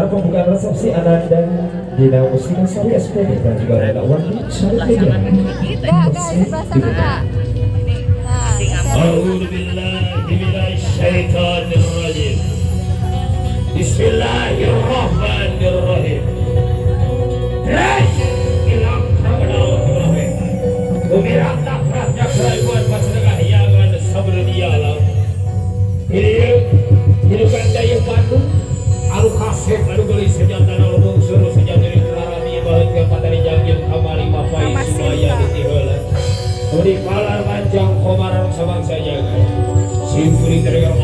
pembukaan resepsi Ananda Dina Mustika Sari SPD dan juga Rela Wandi Sari Media. Enggak, sebelah sana Kak. Nah, A'udzubillahi minasyaitonirrajim. Bismillahirrahmanirrahim. Umirak takrat jakraibuan pasedekah hiangan sabra dialam. Hidupan daya batu alu kasep alu beli senjata nalubung suruh senjata di kerarami balik ke patari janggil kamali mapai sumaya ditihola. Udi palar panjang komarang sabang saja. Simpuri teriak